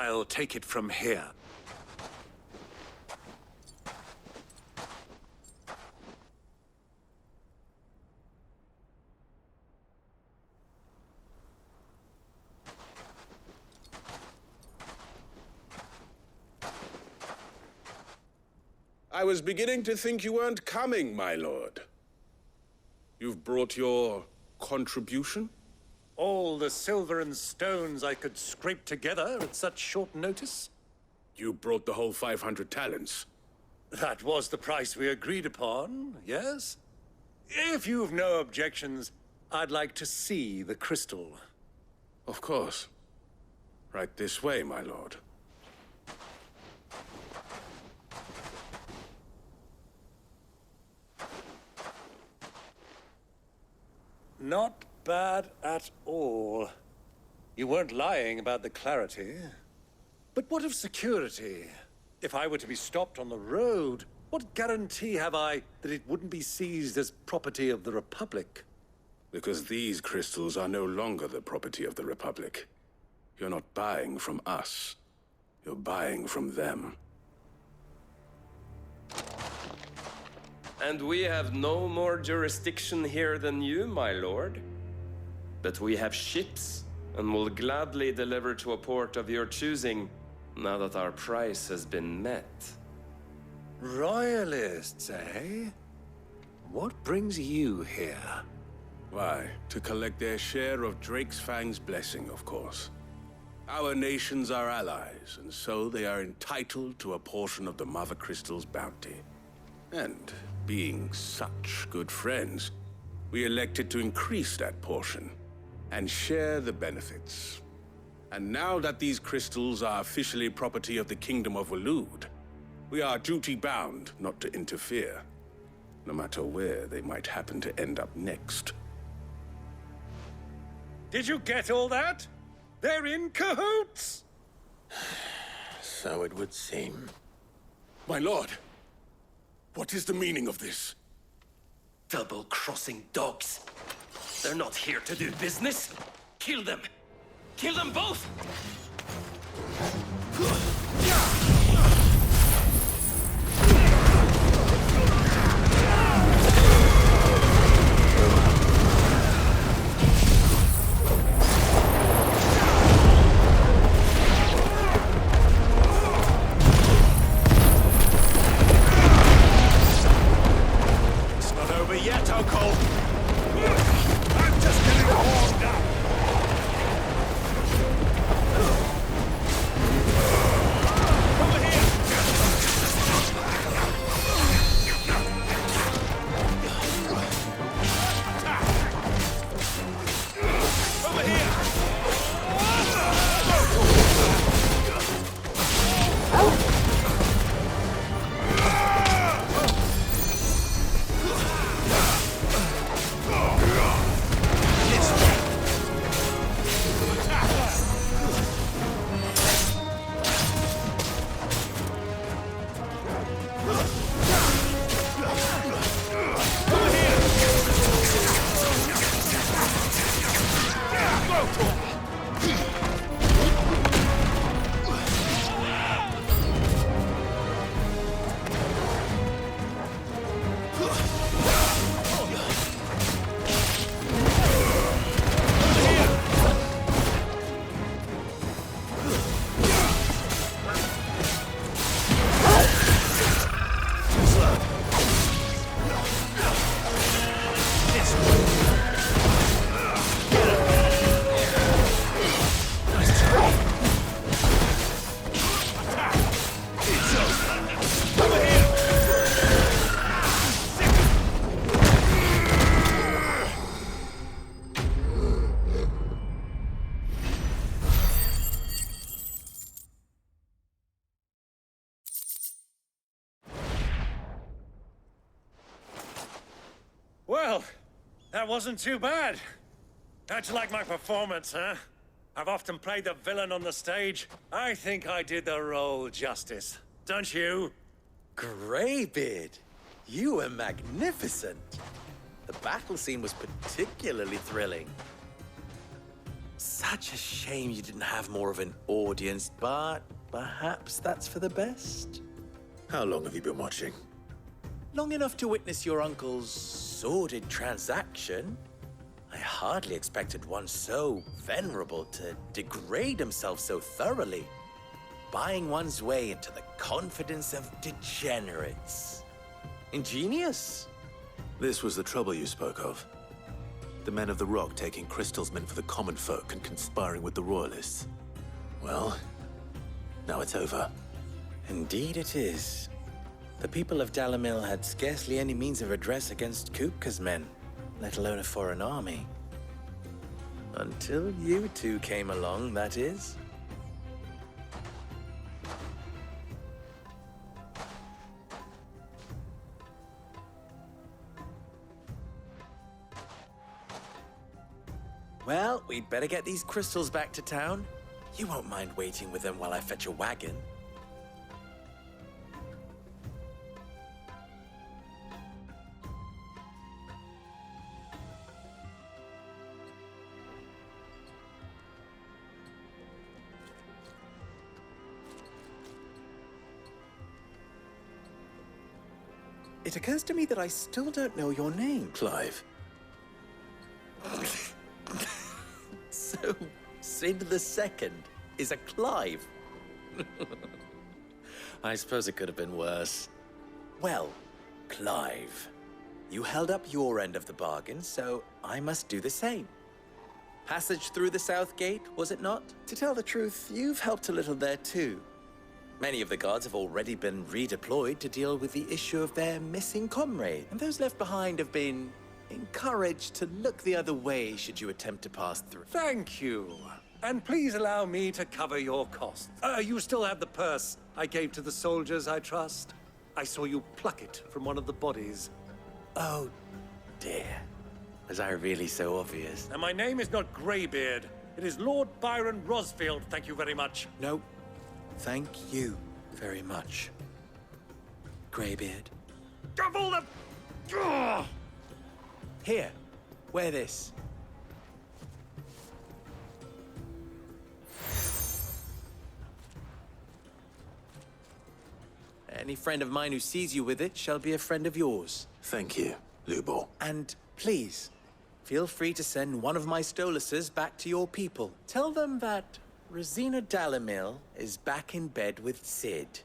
I'll take it from here. I was beginning to think you weren't coming, my lord. You've brought your contribution? All the silver and stones I could scrape together at such short notice? You brought the whole 500 talents. That was the price we agreed upon, yes? If you've no objections, I'd like to see the crystal. Of course. Right this way, my lord. Not bad at all. You weren't lying about the clarity. But what of security? If I were to be stopped on the road, what guarantee have I that it wouldn't be seized as property of the Republic? Because these crystals are no longer the property of the Republic. You're not buying from us. You're buying from them. And we have no more jurisdiction here than you, my lord. But we have ships, and will gladly deliver to a port of your choosing, now that our price has been met. Royalists, eh? What brings you here? Why, to collect their share of Fang's blessing, of course. Our nations are allies, and so they are entitled to a portion of the Mother Crystal's bounty. And being such good friends, we elected to increase that portion and share the benefits. And now that these crystals are officially property of the Kingdom of Waloed, we are duty-bound not to interfere, no matter where they might happen to end up next. Did you get all that? They're in cahoots! So it would seem. My lord, what is the meaning of this? Double-crossing dogs. They're not here to do business. Kill them. Kill them both! It's not over yet, Uncle! I'm just getting warmed up! Over here! Over here! Well, that wasn't too bad. How'd you like my performance, huh? I've often played the villain on the stage. I think I did the role justice. Don't you? Greybeard, you were magnificent. The battle scene was particularly thrilling. So, such a shame you didn't have more of an audience, but perhaps that's for the best. How long have you been watching? Long enough to witness your uncle's sordid transaction. I hardly expected one so venerable to degrade himself so thoroughly, buying one's way into the confidence of degenerates. Ingenious. This was the trouble you spoke of. The men of the Rock taking crystals meant for the common folk and conspiring with the Royalists. Well, now it's over. Indeed it is. The people of Dalamil had scarcely any means of redress against Kupka's men, let alone a foreign army. Until you two came along, that is. Well, we'd better get these crystals back to town. You won't mind waiting with them while I fetch a wagon. It occurs to me that I still don't know your name. Clive. So, Sid the Second is a Clive. I suppose it could have been worse. Well, Clive, you held up your end of the bargain, so I must do the same. Passage through the South Gate, was it not? To tell the truth, you've helped a little there too. Many of the guards have already been redeployed to deal with the issue of their missing comrade, and those left behind have been encouraged to look the other way should you attempt to pass through. Thank you. And please allow me to cover your costs. You still have the purse I gave to the soldiers, I trust? I saw you pluck it from one of the bodies. Oh, dear. Was I really so obvious? And my name is not Greybeard. It is Lord Byron Rosfield, thank you very much. No, thank you very much, Greybeard. Double the... Ugh! Here, wear this. Any friend of mine who sees you with it shall be a friend of yours. Thank you, Lubor. And please, feel free to send one of my Stoluses back to your people. Tell them that Rosina Dalamil is back in bed with Sid.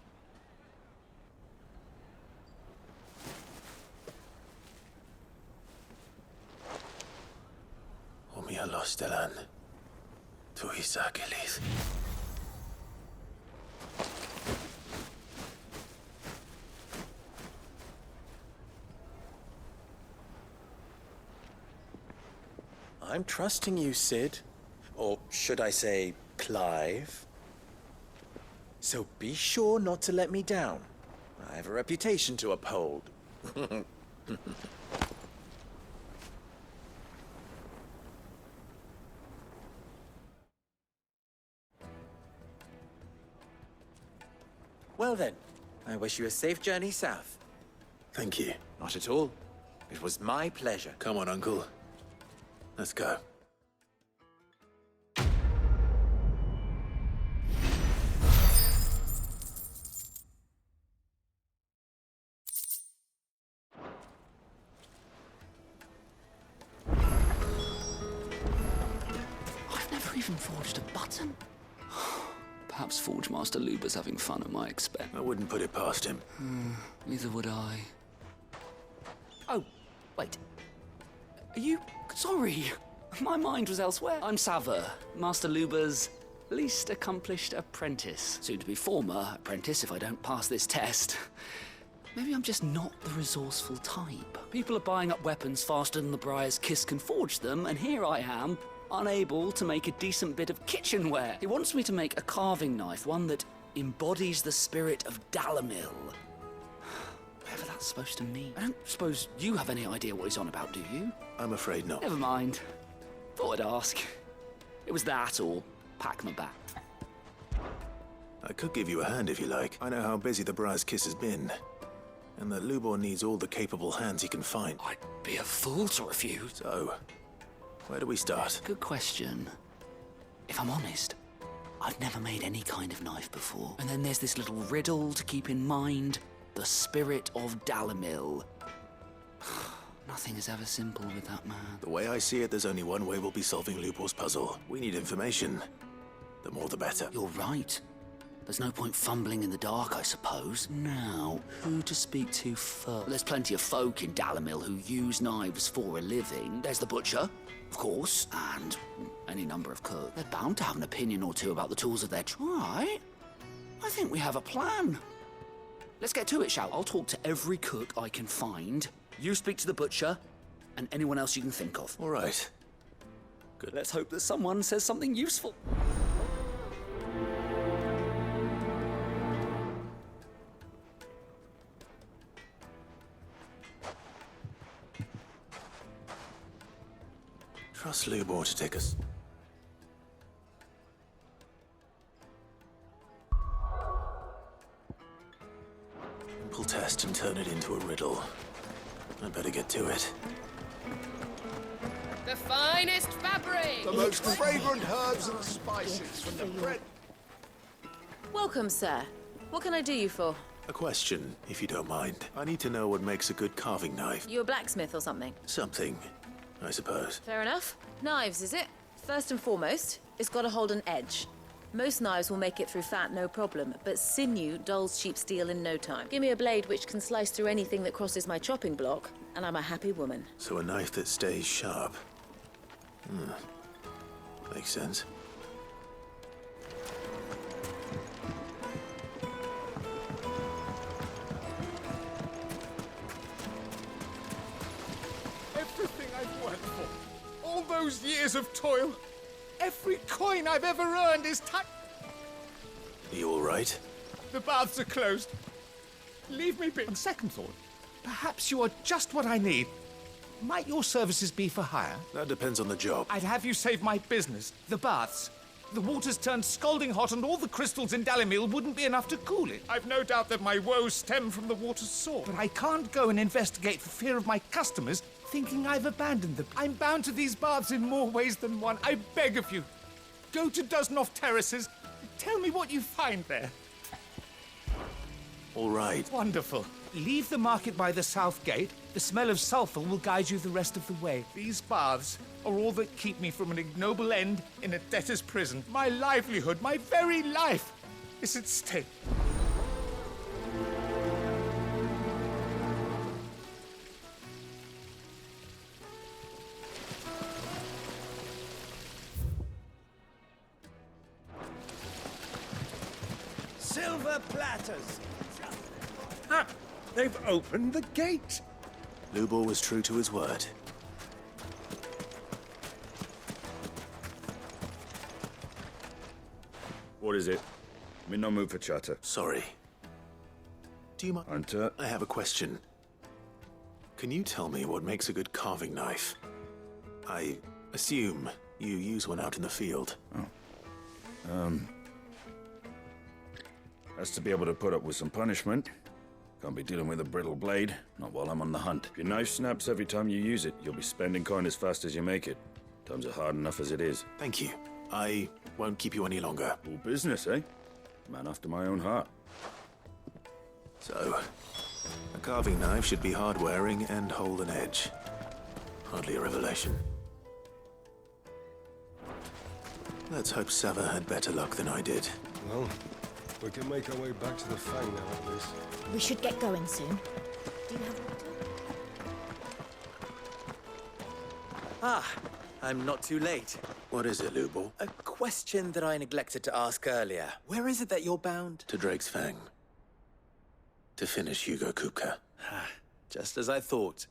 Omia Lostelan. Tu Isakelis. I'm trusting you, Sid. Or should I say, Clive. So be sure not to let me down. I have a reputation to uphold. Well then, I wish you a safe journey south. Thank you. Not at all. It was my pleasure. Come on, Uncle. Let's go. I've never even forged a button. Perhaps Forge Master Luber's having fun at my expense. I wouldn't put it past him. Neither would I. Oh, wait. Are you... Sorry. My mind was elsewhere. I'm Sava, Master Luber's least accomplished apprentice. Soon to be former apprentice if I don't pass this test. Maybe I'm just not the resourceful type. People are buying up weapons faster than the Briar's Kiss can forge them, and here I am, unable to make a decent bit of kitchenware. He wants me to make a carving knife, one that embodies the spirit of Dalamil. Whatever that's supposed to mean. I don't suppose you have any idea what he's on about, do you? I'm afraid not. Never mind. Thought I'd ask. It was that or pack my bag. I could give you a hand if you like. I know how busy the Briar's Kiss has been. And that Lubor needs all the capable hands he can find. I'd be a fool to refuse. So, where do we start? Good question. If I'm honest, I've never made any kind of knife before. And then there's this little riddle to keep in mind. The spirit of Dalimil. Nothing is ever simple with that man. The way I see it, there's only one way we'll be solving Lubor's puzzle. We need information. The more the better. You're right. There's no point fumbling in the dark, I suppose. Now, who to speak to first? There's plenty of folk in Dalimil who use knives for a living. There's the butcher, of course, and any number of cooks. They're bound to have an opinion or two about the tools of their trade. I think we have a plan. Let's get to it, shall we? I'll talk to every cook I can find. You speak to the butcher, and anyone else you can think of. All right. Good. Let's hope that someone says something useful. Trust Lubor to take us. Simple test and turn it into a riddle. I'd better get to it. The finest fabric! The most fragrant herbs and spices from the bread. Welcome, sir. What can I do you for? A question, if you don't mind. I need to know what makes a good carving knife. You a blacksmith or something? Something, I suppose. Fair enough. Knives, is it? First and foremost, it's got to hold an edge. Most knives will make it through fat, no problem, but sinew dulls cheap steel in no time. Give me a blade which can slice through anything that crosses my chopping block, and I'm a happy woman. So a knife that stays sharp. Makes sense. Everything I've worked for, all those years of toil, every coin I've ever earned is Are you all right? The baths are closed. Leave me be. On second thought, perhaps you are just what I need. Might your services be for hire? That depends on the job. I'd have you save my business, the baths. The water's turned scalding hot and all the crystals in Dalimil wouldn't be enough to cool it. I've no doubt that my woes stem from the water's source. But I can't go and investigate for fear of my customers thinking I've abandoned them. I'm bound to these baths in more ways than one. I beg of you, go to Dusnoff Terraces. Tell me what you find there. All right. Wonderful. Leave the market by the south gate. The smell of sulfur will guide you the rest of the way. These baths are all that keep me from an ignoble end in a debtor's prison. My livelihood, my very life, is at stake. Silver platters! Ah! They've opened the gate! Lubor was true to his word. What is it? I'm in no mood for chatter. Sorry. Do you mind? Hunter? I have a question. Can you tell me what makes a good carving knife? I assume you use one out in the field. Has to be able to put up with some punishment. Can't be dealing with a brittle blade, not while I'm on the hunt. If your knife snaps every time you use it, you'll be spending coin as fast as you make it. Times are hard enough as it is. Thank you. I won't keep you any longer. All business, eh? Man after my own heart. So, a carving knife should be hard-wearing and hold an edge. Hardly a revelation. Let's hope Sava had better luck than I did. Well, we can make our way back to the Fang now, at least. We should get going soon. Do you have water? Ah, I'm not too late. What is it, Lubor? A question that I neglected to ask earlier. Where is it that you're bound? To Drake's Fang. To finish Hugo Kupka. Just as I thought.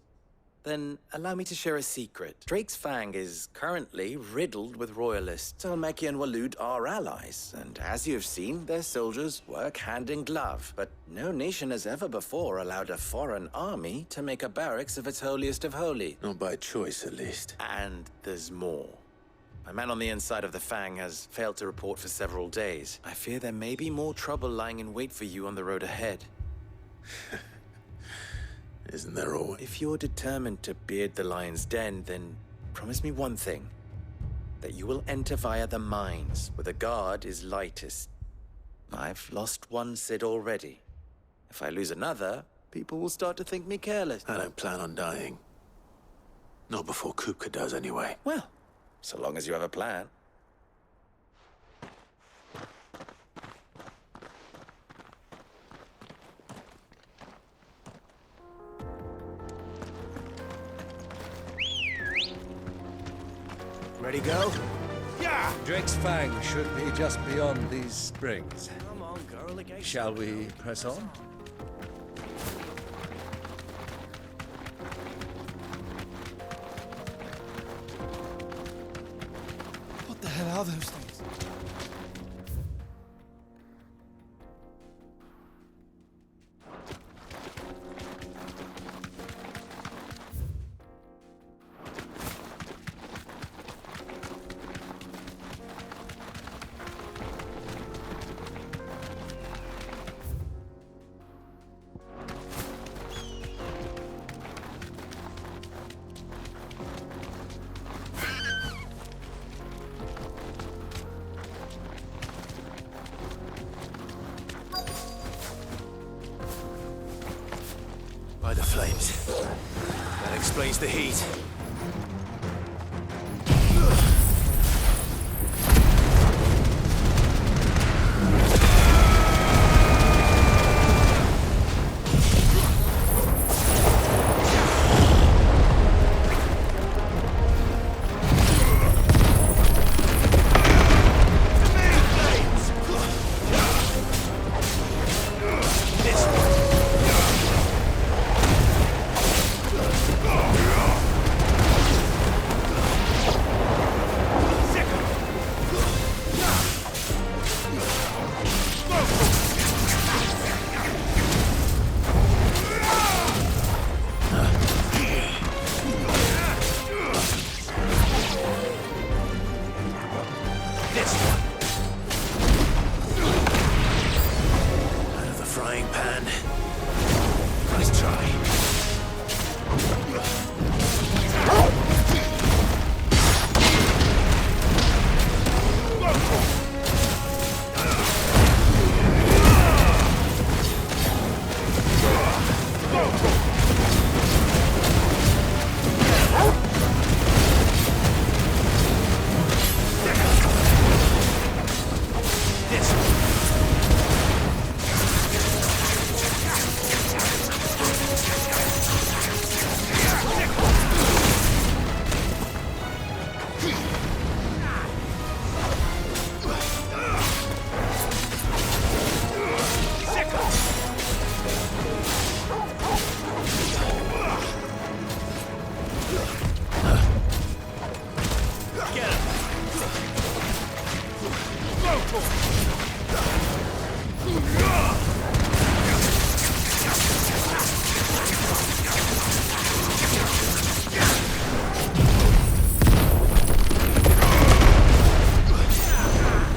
Then allow me to share a secret. Drake's Fang is currently riddled with royalists. Almeki and Walud are allies, and as you've seen, their soldiers work hand in glove. But no nation has ever before allowed a foreign army to make a barracks of its holiest of holy. Not by choice, at least. And there's more. My man on the inside of the Fang has failed to report for several days. I fear there may be more trouble lying in wait for you on the road ahead. Isn't there always? If you're determined to beard the lion's den, then promise me one thing. that you will enter via the mines, where the guard is lightest. I've lost one Cid already. If I lose another, people will start to think me careless. I don't plan on dying. Not before Kupka does, anyway. Well, so long as you have a plan. Ready, go? Yeah! Drake's Fang should be just beyond these springs. Come on, girl, again. Shall we press on? What the hell are those things? By the flames. That explains the heat. Out of the frying pan. Nice try.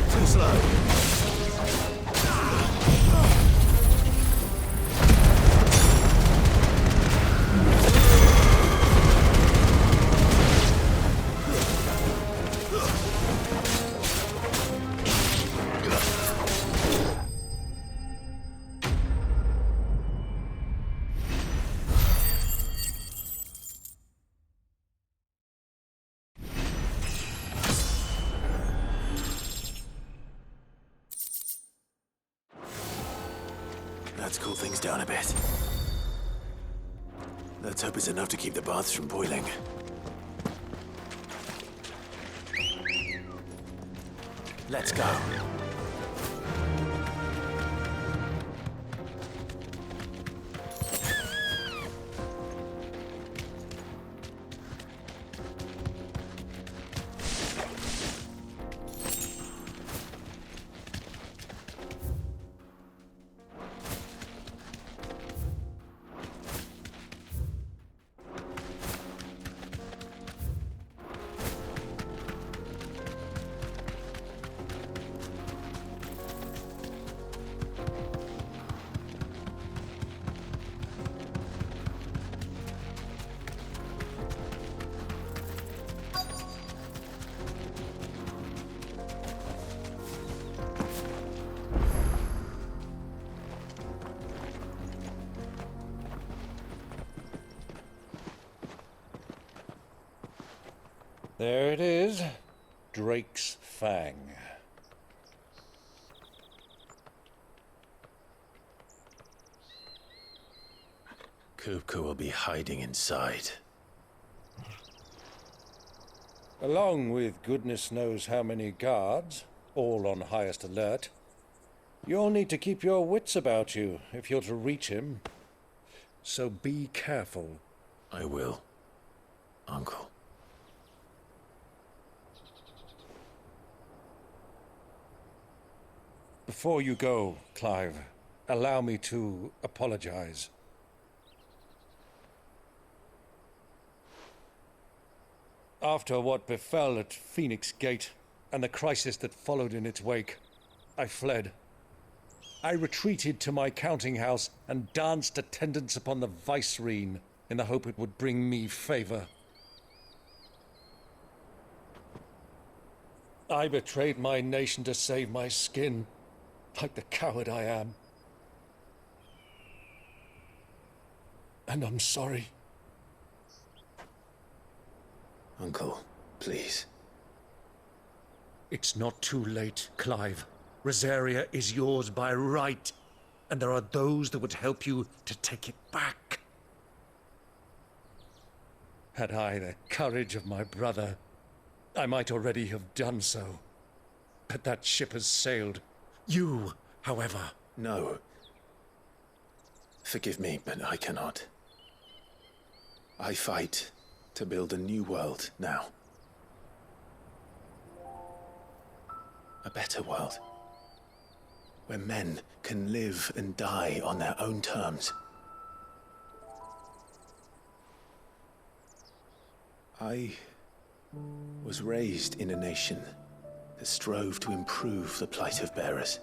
Too slow. Let's cool things down a bit. Let's hope it's enough to keep the baths from boiling. Let's go. There it is. Drake's Fang. Kupka will be hiding inside. Along with goodness knows how many guards, all on highest alert. You'll need to keep your wits about you if you're to reach him. So be careful. I will, Uncle. Before you go, Clive, allow me to apologize. After what befell at Phoenix Gate and the crisis that followed in its wake, I fled. I retreated to my counting house and danced attendance upon the vicereine in the hope it would bring me favor. I betrayed my nation to save my skin, like the coward I am. And I'm sorry. Uncle, please. It's not too late, Clive. Rosaria is yours by right, and there are those that would help you to take it back. Had I the courage of my brother, I might already have done so. But that ship has sailed. You, however... No. Forgive me, but I cannot. I fight to build a new world now. A better world. Where men can live and die on their own terms. I was raised in a nation that strove to improve the plight of bearers.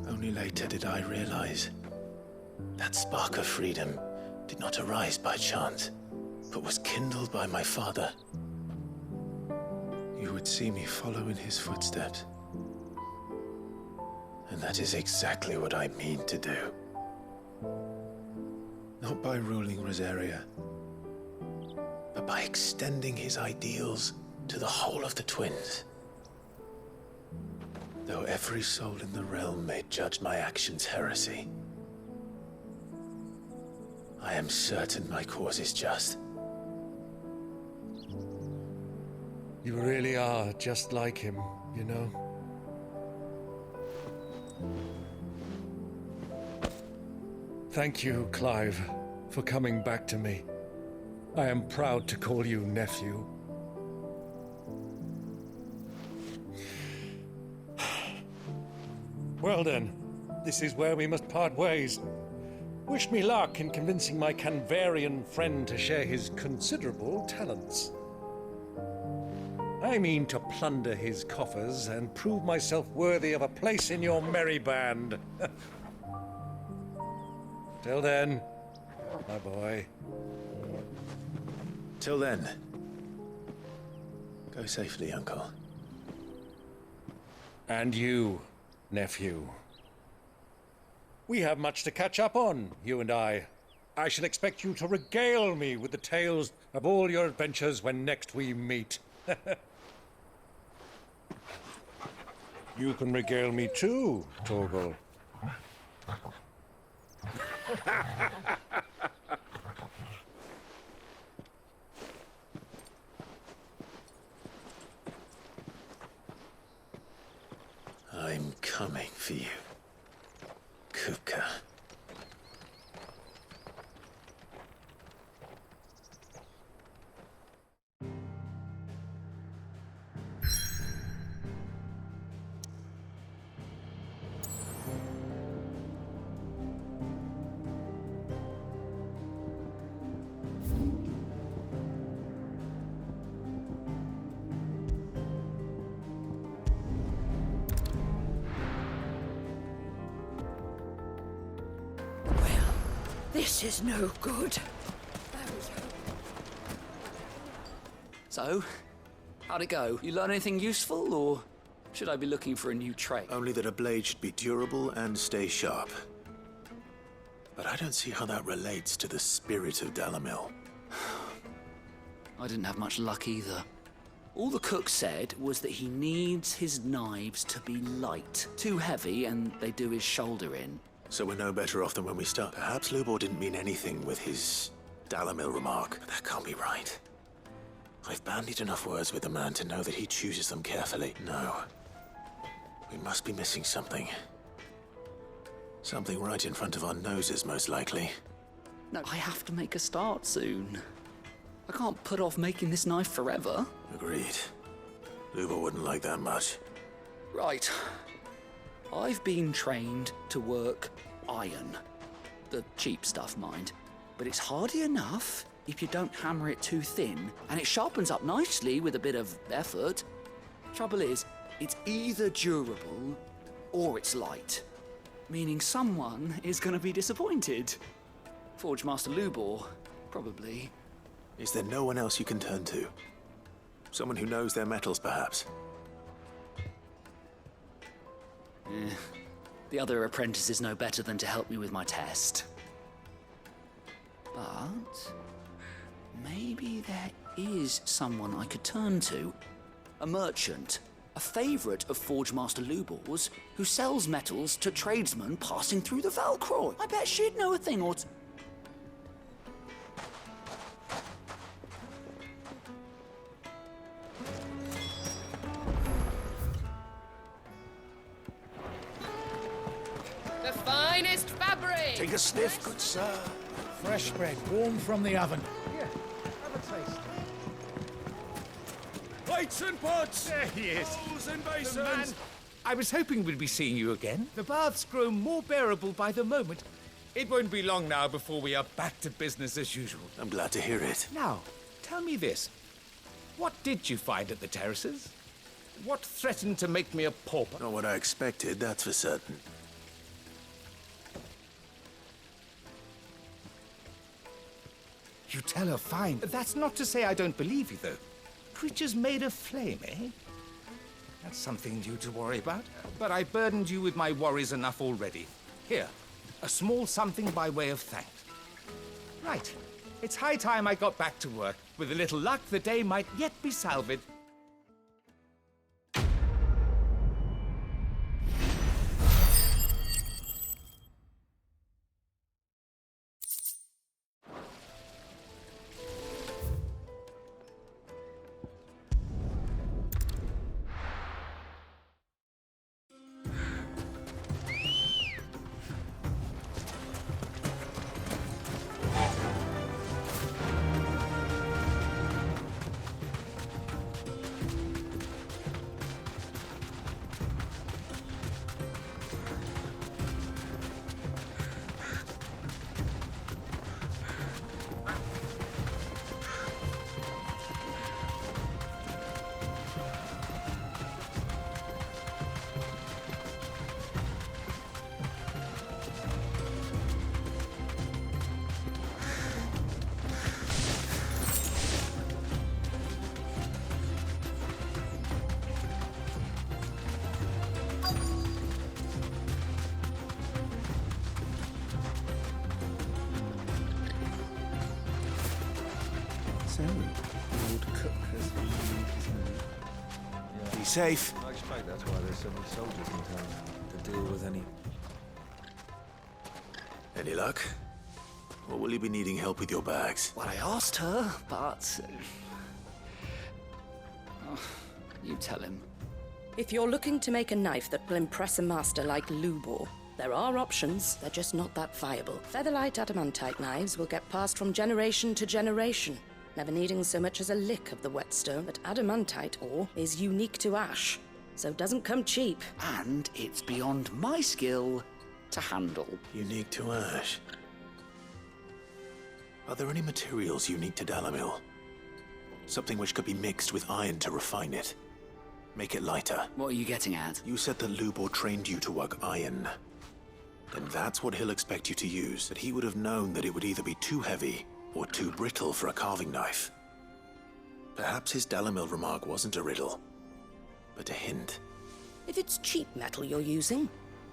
Only later did I realize that spark of freedom did not arise by chance, but was kindled by my father. You would see me follow in his footsteps. And that is exactly what I mean to do. Not by ruling Rosaria, but by extending his ideals to the whole of the twins. Though every soul in the realm may judge my actions heresy, I am certain my cause is just. You really are just like him, you know? Thank you, Clive, for coming back to me. I am proud to call you nephew. Well then, this is where we must part ways. Wish me luck in convincing my Canvarian friend to share his considerable talents. I mean to plunder his coffers and prove myself worthy of a place in your merry band. Till then, my boy. Till then, go safely, Uncle. And you, nephew. We have much to catch up on, you and I. I shall expect you to regale me with the tales of all your adventures when next we meet. You can regale me too, Torgal. I'm coming for you, Kupka. This is no good. So, how'd it go? You learn anything useful, or should I be looking for a new trade? Only that a blade should be durable and stay sharp. But I don't see how that relates to the spirit of Dalamil. I didn't have much luck either. All the cook said was that he needs his knives to be light. Too heavy and they do his shoulder in. So we're no better off than when we start. Perhaps Lubor didn't mean anything with his Dalamil remark. But that can't be right. I've bandied enough words with the man to know that he chooses them carefully. No. We must be missing something. Something right in front of our noses, most likely. No, I have to make a start soon. I can't put off making this knife forever. Agreed. Lubor wouldn't like that much. Right. I've been trained to work iron. The cheap stuff, mind. But it's hardy enough if you don't hammer it too thin, and it sharpens up nicely with a bit of effort. Trouble is, it's either durable or it's light. Meaning someone is going to be disappointed. Forge Master Lubor, probably. Is there no one else you can turn to? Someone who knows their metals, perhaps? The other apprentices know better than to help me with my test. But maybe there is someone I could turn to. A merchant, a favourite of Forge Master Lubor's, who sells metals to tradesmen passing through the Valcroy. I bet she'd know a thing or two. The finest fabric! Take a sniff, good sir. Fresh bread, warm from the oven. Here, have a taste. Plates and pots! There he is. Bowls and The man. basins! I was hoping we'd be seeing you again. The baths grow more bearable by the moment. It won't be long now before we are back to business as usual. I'm glad to hear it. Now, tell me this. What did you find at the terraces? What threatened to make me a pauper? Not what I expected, that's for certain. You tell her fine. That's not to say I don't believe you, though. Creatures made of flame, eh? That's something new to worry about. But I burdened you with my worries enough already. Here, a small something by way of thanks. Right. It's high time I got back to work. With a little luck, the day might yet be salvaged. So, the old cook has Be safe. I expect that's why there's so many soldiers in town to deal with any. Any luck? Or will you be needing help with your bags? Well, I asked her, but... you tell him. If you're looking to make a knife that will impress a master like Lubor, there are options, they're just not that viable. Featherlight adamantite knives will get passed from generation to generation, never needing so much as a lick of the whetstone, but adamantite ore is unique to ash, so it doesn't come cheap. And it's beyond my skill to handle. Unique to ash. Are there any materials unique to Dalamil? Something which could be mixed with iron to refine it. Make it lighter. What are you getting at? You said that Lubor trained you to work iron. Then that's what he'll expect you to use. But he would have known that it would either be too heavy or too brittle for a carving knife. Perhaps his Dalamil remark wasn't a riddle, but a hint. If it's cheap metal you're using,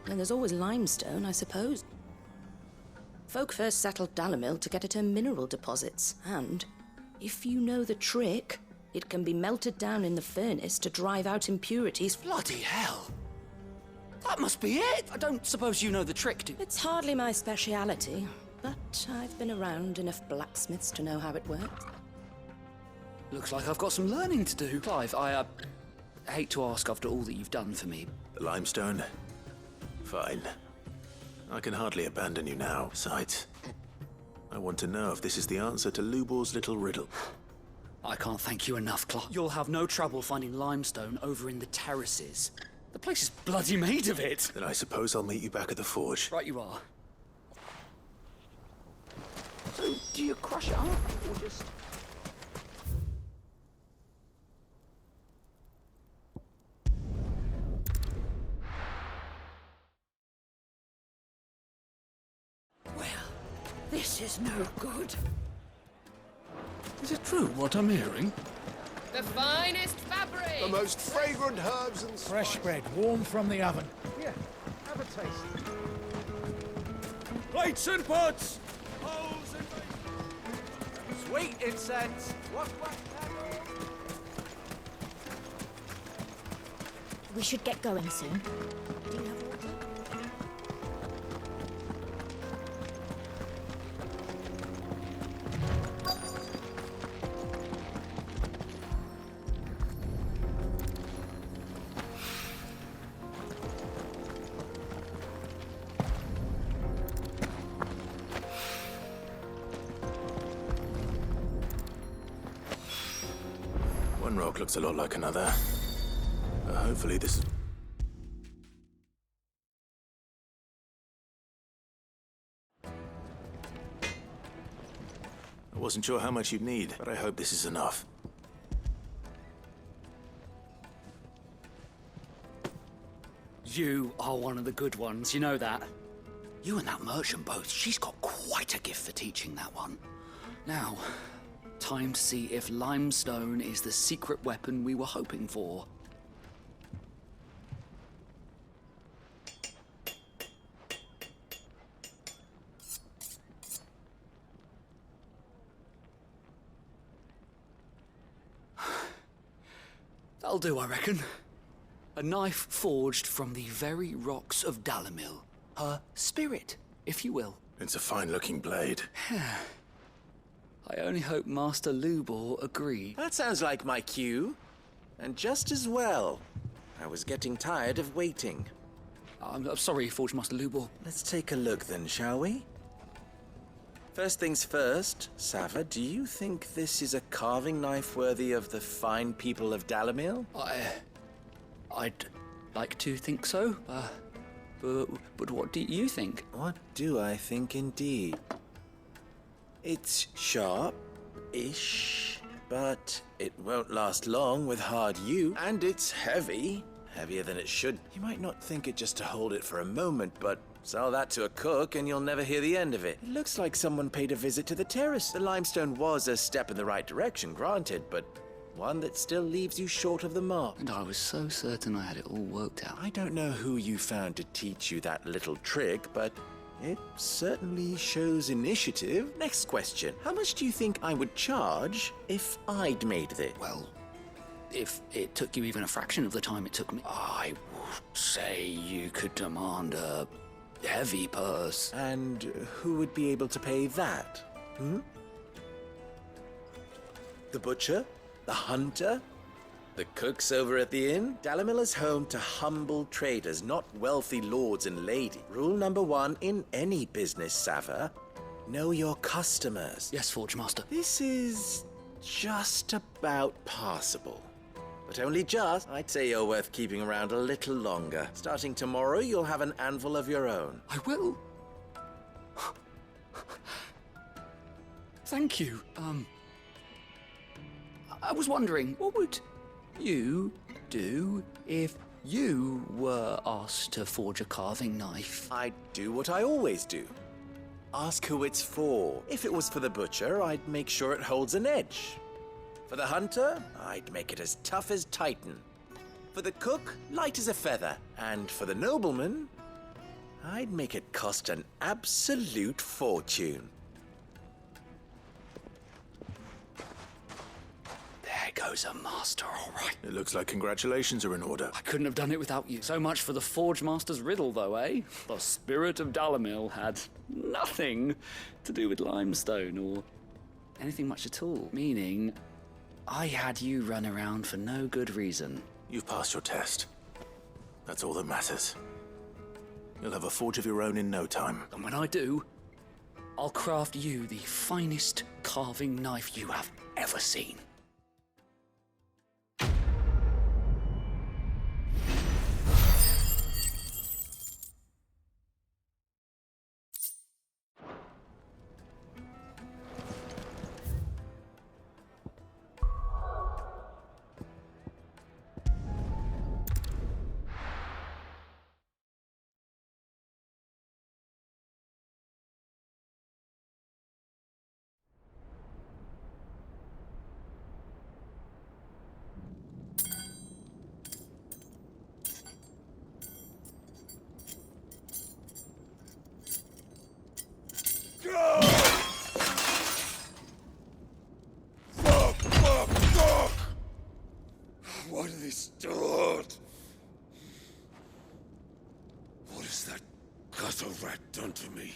then there's always limestone, I suppose. Folk first settled Dalimil to get at her mineral deposits, and if you know the trick, it can be melted down in the furnace to drive out impurities. Bloody hell! That must be it! I don't suppose you know the trick, do you? It's hardly my speciality, but I've been around enough blacksmiths to know how it works. Looks like I've got some learning to do. Clive, I hate to ask after all that you've done for me. The limestone? Fine. I can hardly abandon you now. Besides, I want to know if this is the answer to Lubor's little riddle. I can't thank you enough, Clive. You'll have no trouble finding limestone over in the terraces. The place is bloody made of it. Then I suppose I'll meet you back at the forge. Right you are. So, do you crush it up, or just... This is no good. Is it true what I'm hearing? The finest fabric! The most fragrant herbs and Fresh bread, warm from the oven. Here, have a taste. Plates and pots! Bowls and... Sweet incense. We should get going soon. Do you have water? One rock looks a lot like another. Hopefully this... I wasn't sure how much you'd need, but I hope this is enough. You are one of the good ones, you know that. You and that merchant both, she's got quite a gift for teaching that one. Now, time to see if limestone is the secret weapon we were hoping for. That'll do, I reckon. A knife forged from the very rocks of Dalimil. Her spirit, if you will. It's a fine-looking blade. I only hope Master Lubor agreed. That sounds like my cue. And just as well. I was getting tired of waiting. I'm sorry, Forge Master Lubor. Let's take a look then, shall we? First things first, Sava, do you think this is a carving knife worthy of the fine people of Dalimil? I'd like to think so, but what do you think? What do I think indeed? It's sharp-ish, but it won't last long with hard use. And it's heavy, heavier than it should. You might not think it just to hold it for a moment, but sell that to a cook and you'll never hear the end of it. It looks like someone paid a visit to the terrace. The limestone was a step in the right direction, granted, but one that still leaves you short of the mark. And I was so certain I had it all worked out. I don't know who you found to teach you that little trick, but it certainly shows initiative. Next question. How much do you think I would charge if I'd made this? Well, if it took you even a fraction of the time it took me, I would say you could demand a heavy purse. And who would be able to pay that? The butcher? The hunter? The cooks over at the inn? Dalimil is home to humble traders, not wealthy lords and ladies. Rule number 1 in any business, Sava. Know your customers. Yes, Forge Master. This is just about passable. But only just. I'd say you're worth keeping around a little longer. Starting tomorrow, you'll have an anvil of your own. I will. Thank you. I was wondering, what would you do if you were asked to forge a carving knife? I'd do what I always do. Ask who it's for. If it was for the butcher, I'd make sure it holds an edge. For the hunter, I'd make it as tough as Titan. For the cook, light as a feather. And for the nobleman, I'd make it cost an absolute fortune. There goes a master, all right. It looks like congratulations are in order. I couldn't have done it without you. So much for the Forge Master's riddle, though, eh? The spirit of Dalamil had nothing to do with limestone or anything much at all. Meaning, I had you run around for no good reason. You've passed your test. That's all that matters. You'll have a forge of your own in no time. And when I do, I'll craft you the finest carving knife you have ever seen. What are they stored? What has that gutter rat done to me?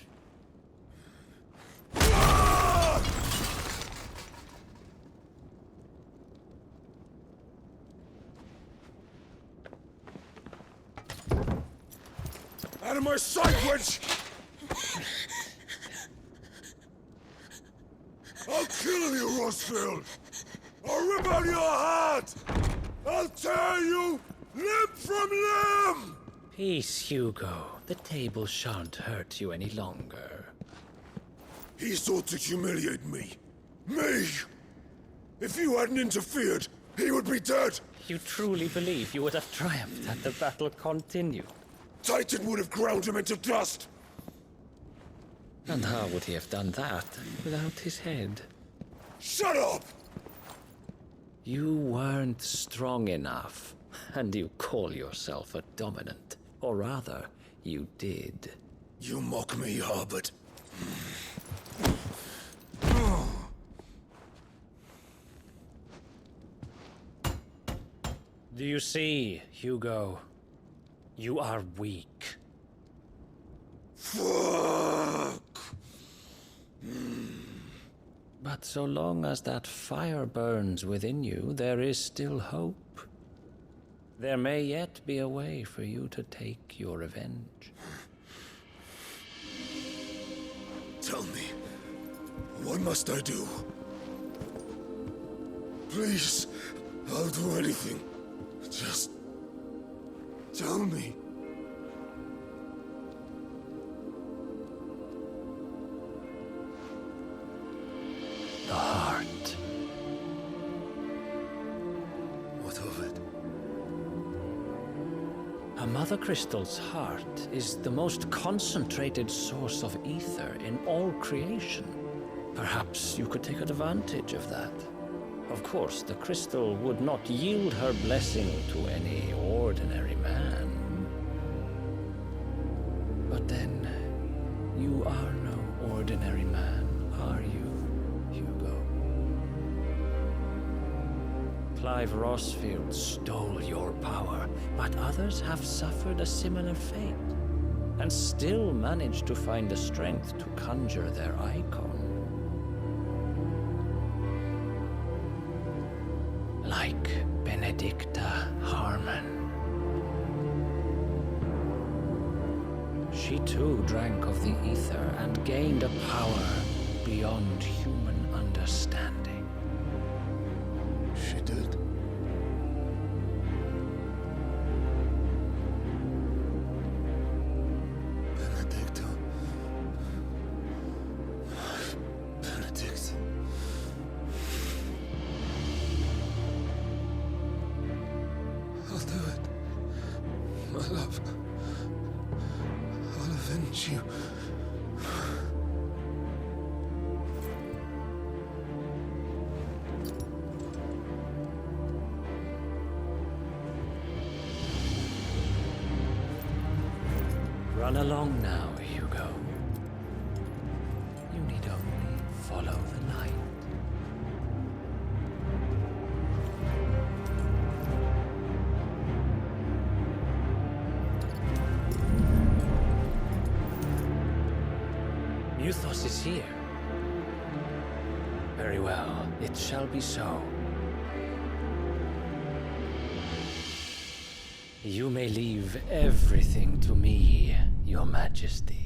Out of my sight, witch! I'll kill you, Rosfield! I'll rip out your heart! I'll tear you limb from limb! Peace, Hugo. The table shan't hurt you any longer. He sought to humiliate me. Me! If you hadn't interfered, he would be dead! You truly believe you would have triumphed had the battle continued? Titan would have ground him into dust! And how would he have done that without his head? Shut up! You weren't strong enough, and you call yourself a dominant. Or rather, you did. You mock me, Harbert. Do you see, Hugo? You are weak. Fuck! But so long as that fire burns within you, there is still hope. There may yet be a way for you to take your revenge. Tell me, what must I do? Please, I'll do anything. Just tell me. The heart. What of it? A Mother Crystal's heart is the most concentrated source of ether in all creation. Perhaps you could take advantage of that. Of course, the crystal would not yield her blessing to any ordinary man. But then, you are no ordinary man, are you, Hugo? Clive Rosfield stole your power, but others have suffered a similar fate, and still managed to find the strength to conjure their icon. Like Benedicta Harmon. She too drank of the ether and gained a power beyond human understanding. She did. Benedicta. Benedict. I'll do it. My love. I'll avenge you. Run along now, Hugo. You need only follow the light. Muthos is here. Very well, it shall be so. You may leave everything to me, Your Majesty.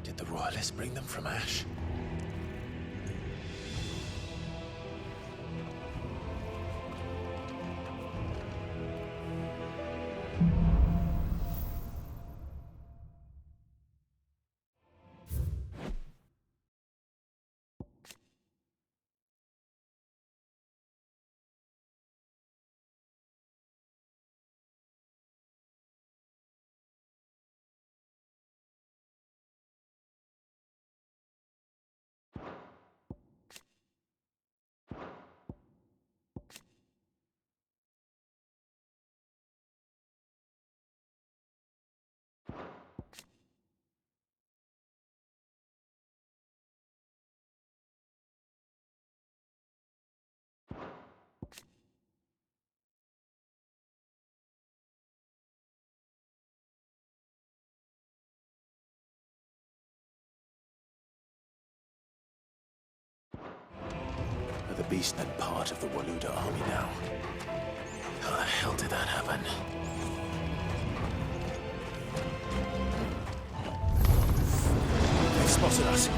Did the royalists bring them from Ash? Are the beastmen part of the Waluda army now? How the hell did that happen? They've spotted us.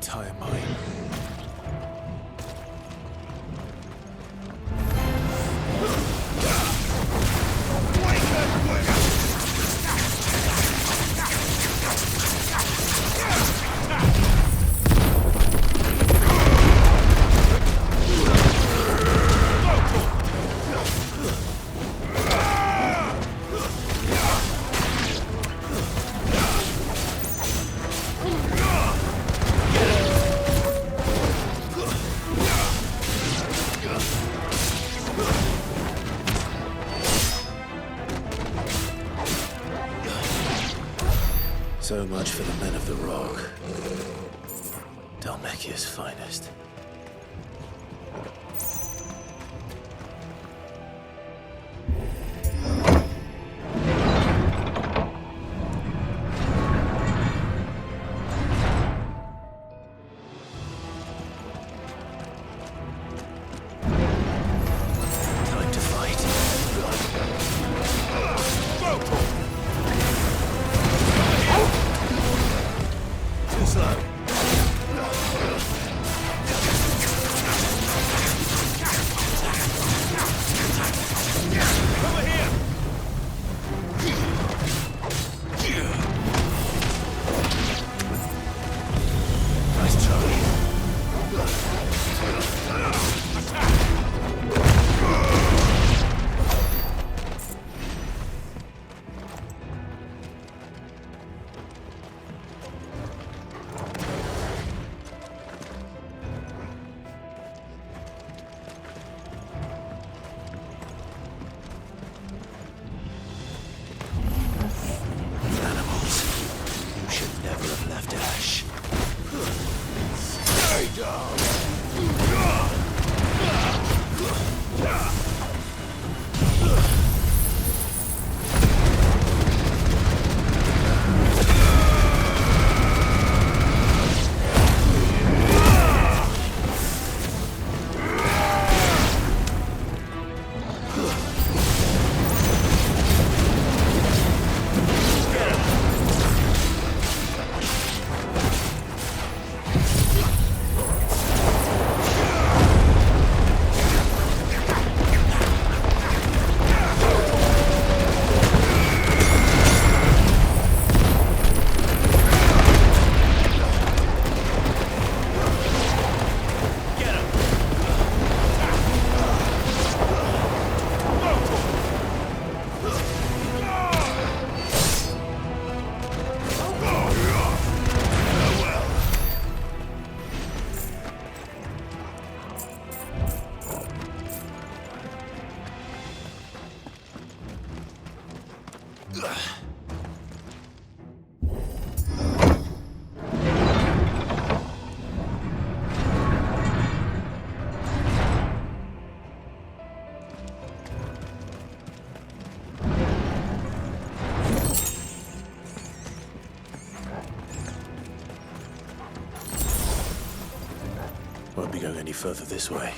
Entire mine. So much for the men of the Rock. Dhalmekia's finest. Over here! Nice try. Animals. You should never have left Ash. Stay down. Won't be going any further this way.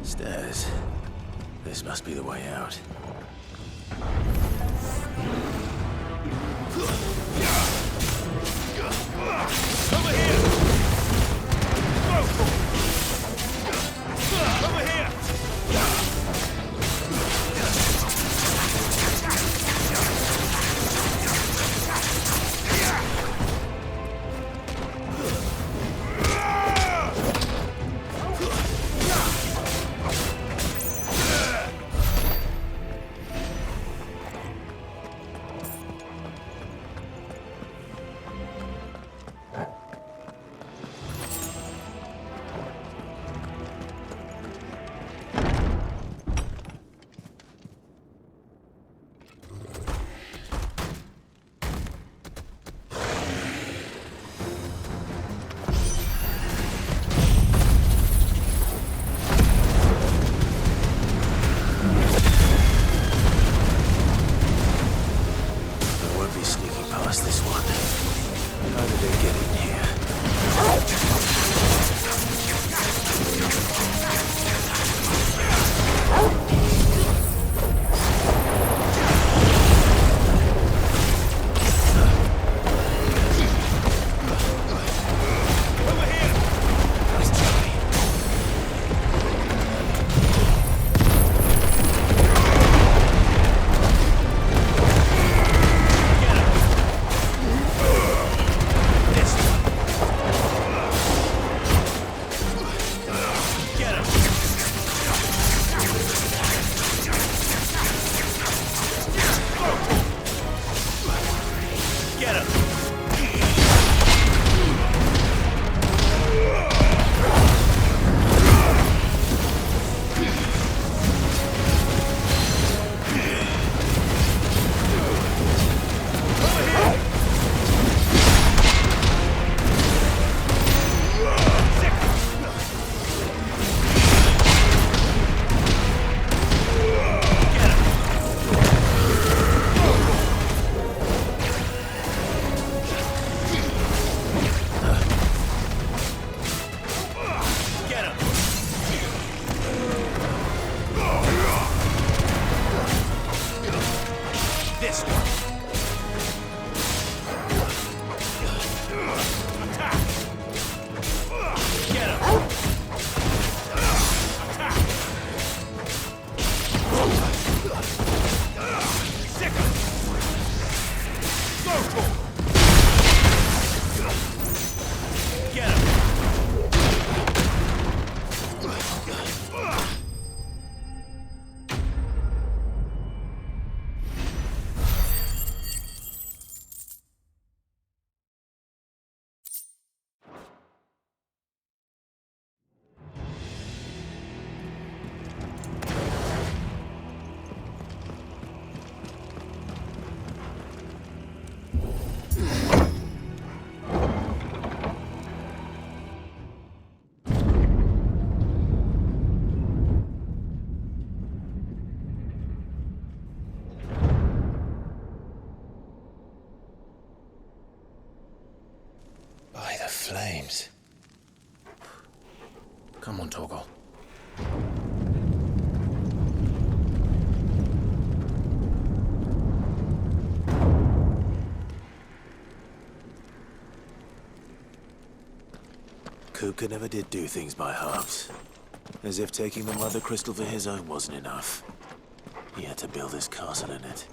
Stairs. This must be the way out. this one. Attack! Get him! Attack! Sick him! Go for it! Get him! By the flames. Come on, Torgal. Kupka never did do things by halves. As if taking the Mother Crystal for his own wasn't enough. He had to build his castle in it.